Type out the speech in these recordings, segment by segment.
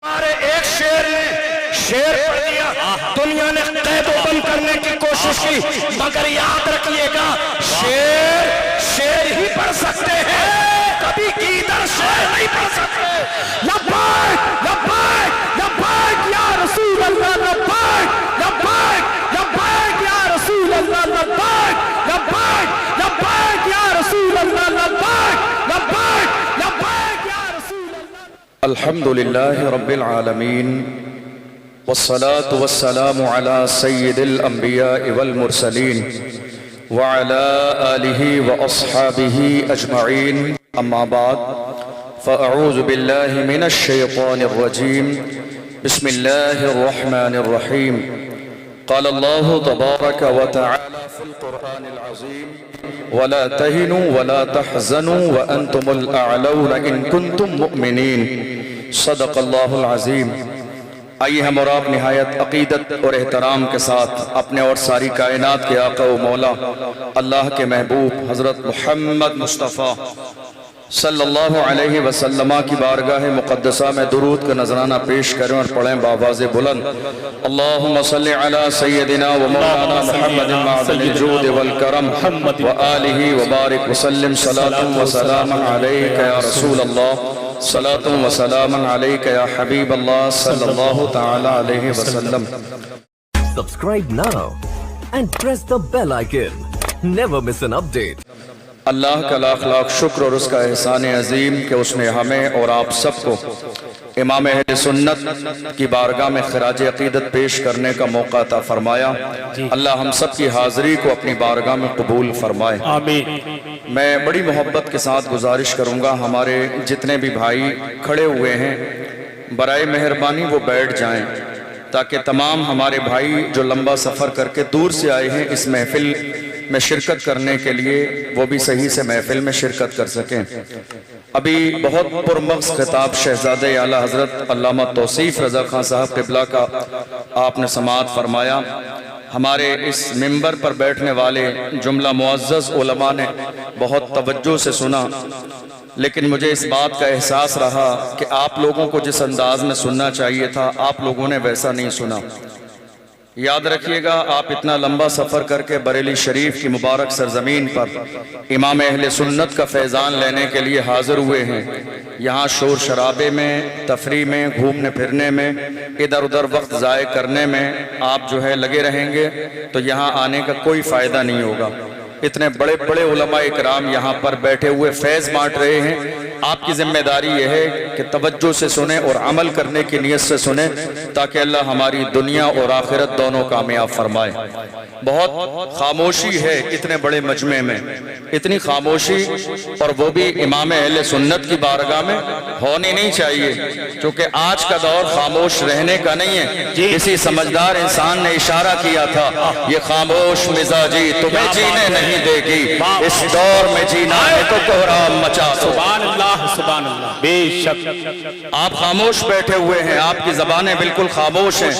ہمارے ایک شیر نے شیر پڑھ دیا، دنیا نے قید و بند کرنے کی کوشش کی، مگر یاد رکھیے گا شیر ہی پڑھ سکتے ہیں، کبھی گیدڑ شیر نہیں پڑھ سکتے۔ لبیک لبیک لبیک یا رسول اللہ، لبیک لبیک لبیک یا رسول اللہ، لبیک لبیک لبیک یا رسول اللہ، لبیک لبیک لبیک یا رسول اللہ۔ الحمد للہ رب العالمین والصلاة والسلام على سید الانبیاء والمرسلین وعلى آلہ واصحابہ اجمعین، اما بعد فاعوذ باللہ من الشیطان الرجیم، بسم اللہ الرحمن الرحیم۔ قال اللہ تبارک وتعالی فی القرآن العظیم ولا تهنوا ولا تحزنوا وانتم الاعلون ان کنتم مؤمنین، صدق اللہ العظیم۔ آئیے ہم اور آپ نہایت عقیدت اور احترام کے ساتھ اپنے اور ساری کائنات کے آقا و مولا اللہ کے محبوب حضرت محمد مصطفیٰ صلی اللہ علیہ وسلم کی بارگاہ مقدسہ میں درود کا نذرانہ پیش کریں اور پڑھیں بآواز بلند۔ اللہم صلی علی سیدنا و مولانا محمد معدن الجود والکرم وآلہ وبارک وسلم، صلاة و سلام علیک یا رسول اللہ، صلاة و سلام علیک یا حبیب اللہ صلی اللہ تعالی علیہ وسلم۔ Subscribe now and press the bell icon. Never miss an update. اللہ کا لاکھ لاکھ شکر اور اس کا احسان عظیم کہ اس نے ہمیں اور آپ سب کو امام اہل سنت کی بارگاہ میں خراج عقیدت پیش کرنے کا موقع عطا فرمایا۔ اللہ ہم سب کی حاضری کو اپنی بارگاہ میں قبول فرمائے، آمین۔ میں بڑی محبت کے ساتھ گزارش کروں گا، ہمارے جتنے بھی بھائی کھڑے ہوئے ہیں برائے مہربانی وہ بیٹھ جائیں تاکہ تمام ہمارے بھائی جو لمبا سفر کر کے دور سے آئے ہیں اس محفل میں شرکت کرنے کے لیے وہ بھی صحیح سے محفل میں شرکت کر سکیں۔ ابھی بہت پرمغز خطاب شہزادہ اعلیٰ حضرت علامہ توصیف رضا خان صاحب قبلہ کا آپ نے سماعت فرمایا۔ ہمارے اس منبر پر بیٹھنے والے جملہ معزز علماء نے بہت توجہ سے سنا، لیکن مجھے اس بات کا احساس رہا کہ آپ لوگوں کو جس انداز میں سننا چاہیے تھا آپ لوگوں نے ویسا نہیں سنا۔ یاد رکھیے گا آپ اتنا لمبا سفر کر کے بریلی شریف کی مبارک سرزمین پر امام اہل سنت کا فیضان لینے کے لیے حاضر ہوئے ہیں۔ یہاں شور شرابے میں، تفریح میں، گھومنے پھرنے میں، ادھر ادھر وقت ضائع کرنے میں آپ جو ہے لگے رہیں گے تو یہاں آنے کا کوئی فائدہ نہیں ہوگا۔ اتنے بڑے بڑے علماء اکرام یہاں پر بیٹھے ہوئے فیض بانٹ رہے ہیں، آپ کی ذمہ داری یہ ہے کہ توجہ سے سنیں اور عمل کرنے کی نیت سے سنیں تاکہ اللہ ہماری دنیا اور آخرت دونوں کامیاب فرمائے۔ بہت خاموشی ہے اتنے بڑے مجمع میں، اتنی خاموشی اور وہ بھی امام اہل سنت کی بارگاہ میں ہونی نہیں چاہیے، کیونکہ آج کا دور خاموش رہنے کا نہیں ہے۔ کسی سمجھدار انسان نے اشارہ کیا تھا، یہ خاموش مزاجی تمہیں جینے نہیں دے گی، اس دور میں جینا ہے تو کوہرام مچا دو۔ سبحان اللہ سبحان اللہ، بے شک آپ خاموش بیٹھے ہوئے ہیں، آپ کی زبانیں بالکل خاموش ہیں۔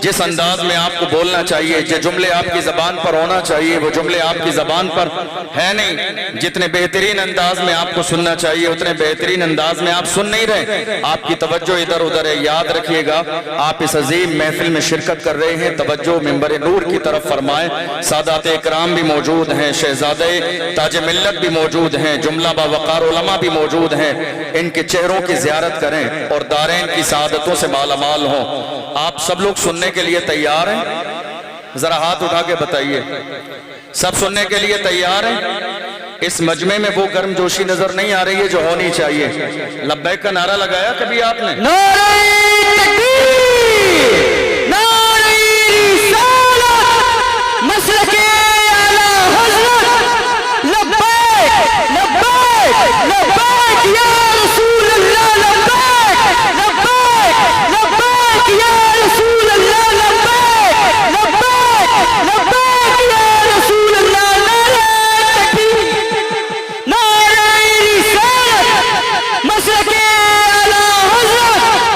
جس انداز میں آپ کو بولنا چاہیے، جو جملے آپ کی زبان پر ہونا چاہیے وہ جملے آپ کی زبان پر ہے نہیں۔ جتنے بہترین انداز میں آپ کو سننا چاہیے اتنے بہترین انداز میں آپ سن نہیں رہے، آپ کی توجہ ادھر ادھر ہے۔ یاد رکھیے گا آپ اس عظیم محفل میں شرکت کر رہے ہیں، توجہ منبر نور کی طرف فرمائیں۔ سادات اکرام بھی موجود ہیں، شہزادے تاج ملت بھی موجود ہیں، جملہ باوقار علماء بھی موجود ہیں، ان کے چہروں کی زیارت کریں اور دارین کی سعادتوں سے مالا مال ہوں۔ آپ سب لوگ سننے کے لیے تیار ہیں؟ ذرا ہاتھ اٹھا کے بتائیے، سب سننے کے لیے تیار ہیں؟ اس مجمع میں وہ گرم جوشی نظر نہیں آ رہی ہے جو ہونی چاہیے۔ لبیک کا نعرہ لگایا کبھی آپ نے؟ نعرہ تکبیر، نعرہ رسالت، مسلک اعلیٰ حضرت، لبیک لبیک لبیک یا رسول اللہ، لبیک لبیک لبیک یا رسول اللہ، لبیک لبیک لبیک یا رسول اللہ۔ نعرہ تکبیر، نعرہ رسالت، مسلک اعلیٰ حضرت،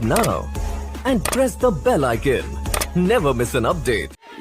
subscribe now and press the bell icon. Never miss an update.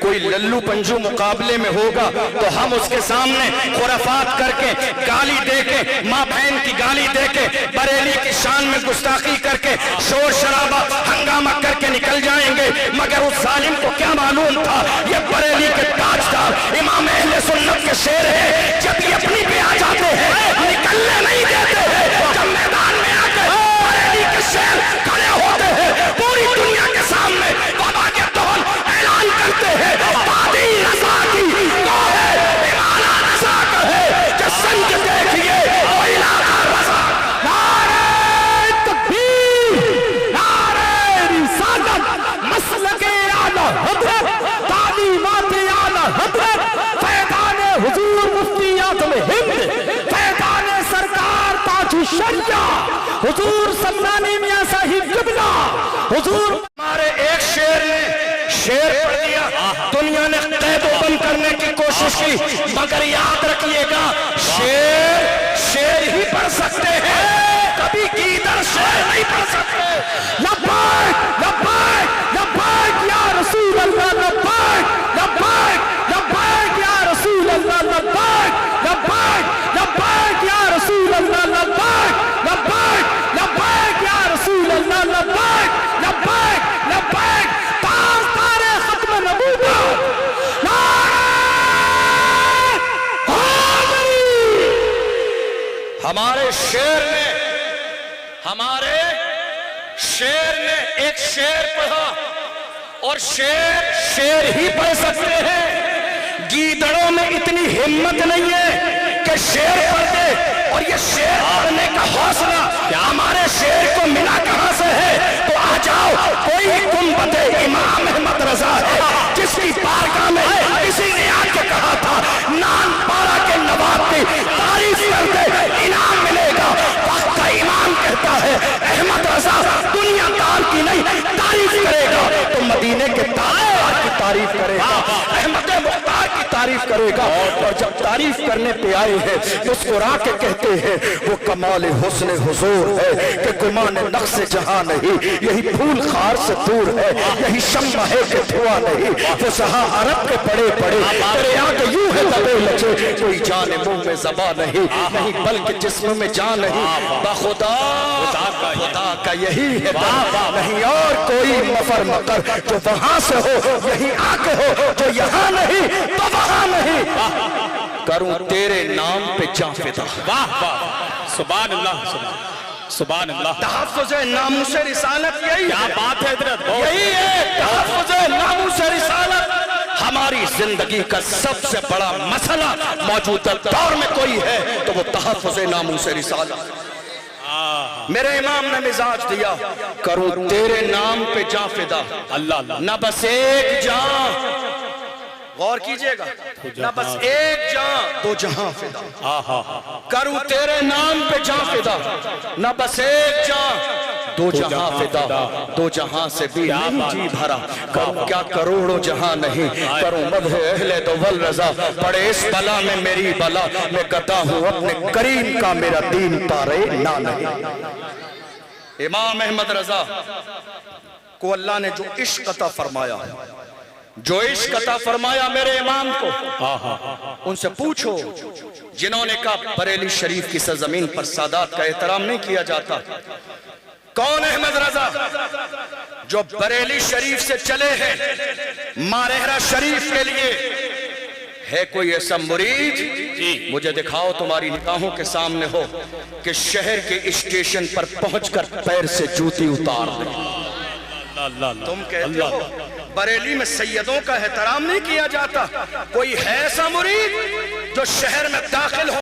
کوئی للو پنجو مقابلے میں ہوگا تو ہم اس کے سامنے خرافات کر کے، گالی دے کے، ماں بہن کی گالی دے کے، بریلی کی شان میں گستاخی کر کے، شور شرابہ ہنگامہ کر کے نکل جائیں گے، مگر اس ظالم کو کیا معلوم تھا یہ بریلی کے تاجدار امام اہل سنت کے شیر ہے، جب یہ اپنی پہ آ جاتے ہیں نکلنے نہیں دیتے ہیں، جب میدان میں آ کے بریلی کے شیر کھڑے ہوتے ہیں پوری دنیا کے سامنے وبا کے توہل اعلان کرتے ہیں، قاضی رضا کی وہ ہے ایمانہ رضا کا ہے کہ سنج دیکھئے وہ علاقہ رضا۔ نعرہ تکبیر، نعرہ رسالت، مسلک اعلی حضرت، تعلیمات اعلی حضرت، فیضان حضور مفتی اعظم ہند، فیضان سرکار تاج الشریعہ حضور سمنانی میاں صاحب قبلہ، حضور ہمارے ایک شیر نے شیر پڑھ دیا، دنیا نے قید و بند کرنے کی کوشش کی، مگر یاد رکھیے گا شیر ہی پڑھ سکتے ہیں، کبھی گیدڑ شیر نہیں پڑھ سکتے۔ لبیک لبیک لبیک یا رسول اللہ، لبیک لبیک لبیک یا رسول اللہ، لبیک لبیک لبیک یا رسول اللہ، لبیک لبیک لبیک یا رسول اللہ، لبیک لبیک لبیک تاجدار ختم نبوت، نعرہ حیدری۔ ہمارے شیر نے ایک شیر پڑھا، اور شیر ہی پڑھ سکتے ہیں، گیدڑوں میں اتنی ہمت نہیں ہے کہ شیر پڑھ دے، اور یہ شیر پڑھنے کا حوصلہ ہمارے شیر کو ملا کہاں سے ہے؟ تو آ جاؤ، کوئی گنبد امام احمد رضا ہے جس کی بارگاہ میں کسی نے آ کے کہا تھا نان پارا کے نواب کی تعریف کر دے انعام ملے گا، وقت کا امام کہتا ہے احمد رضا دنیا دار کی نہیں تعریف کرے گا تو مدینے کے تاجدار کی تعریف کرے گا، احمد مختار کی تعریف کرے گا، اور جب تعریف کرنے پہ آئے ہیں مسکرا کے کہتے ہیں وہ کمال حسن حضور ہے کہ گمان نقص جہاں نہیں، یہی پھول خار سے دور ہے، یہی شمع ہے کہ دھواں نہیں، وہ سہا عرب کے پڑے پڑے تیرے آگے یوں ہے دبے لچے، کوئی جان منہ میں زباں نہیں بلکہ جسم میں جان نہیں، بخدا خدا کا یہی ہے در، نہیں اور کوئی مفر مقر، جو وہاں سے ہو یہی آگے ہو، جو یہاں نہیں تو وہاں نہیں، کروں تیرے نام پہ جاں فدا۔ واہ واہ، سبحان اللہ سبحان اللہ، تحفظ ناموس رسالت یہی کیا ہے، بات ہے حضرت، یہی ہے تحفظ ناموس رسالت۔ ہماری زندگی کا سب سے بڑا مسئلہ موجودہ دور میں کوئی ہے تو وہ تحفظ ناموس رسالت۔ میرے امام نے مزاج دیا، کروں تیرے نام پہ جاں فدا، اللہ اللہ، نہ بس ایک جاں، غور کیجئے گا، نہ بس ایک جاں دو جہاں فدا، کروں تیرے نام پہ جاں فدا، نہ بس ایک جاں دو جہاں فدا، دو جہاں سے بھی نہیں جی بھرا، کروں کیا کروڑوں جہاں نہیں، کروں مدح اہل دول رضا، پڑے اس بلا میں میری بلا، میں گدا ہوں اپنے کریم کا، میرا دین پارے نہ نہیں۔ امام احمد رضا کو اللہ نے جو عشق عطا فرمایا، جو عشق عطا فرمایا میرے امام کو، ان سے پوچھو جنہوں نے کہا بریلی شریف کی سرزمین پر سادات کا احترام نہیں کیا جاتا، کون احمد رضا جو بریلی شریف سے چلے ہیں مارہرہ شریف کے لیے؟ ہے کوئی ایسا مرید؟ مجھے دکھاؤ تمہاری نگاہوں کے سامنے ہو کہ شہر کے اسٹیشن پر پہنچ کر پیر سے جوتی اتار دے۔ تم کہتے ہو بریلی میں سیدوں کا احترام نہیں کیا جاتا، کوئی ہے ایسا مرید جو شہر میں داخل ہو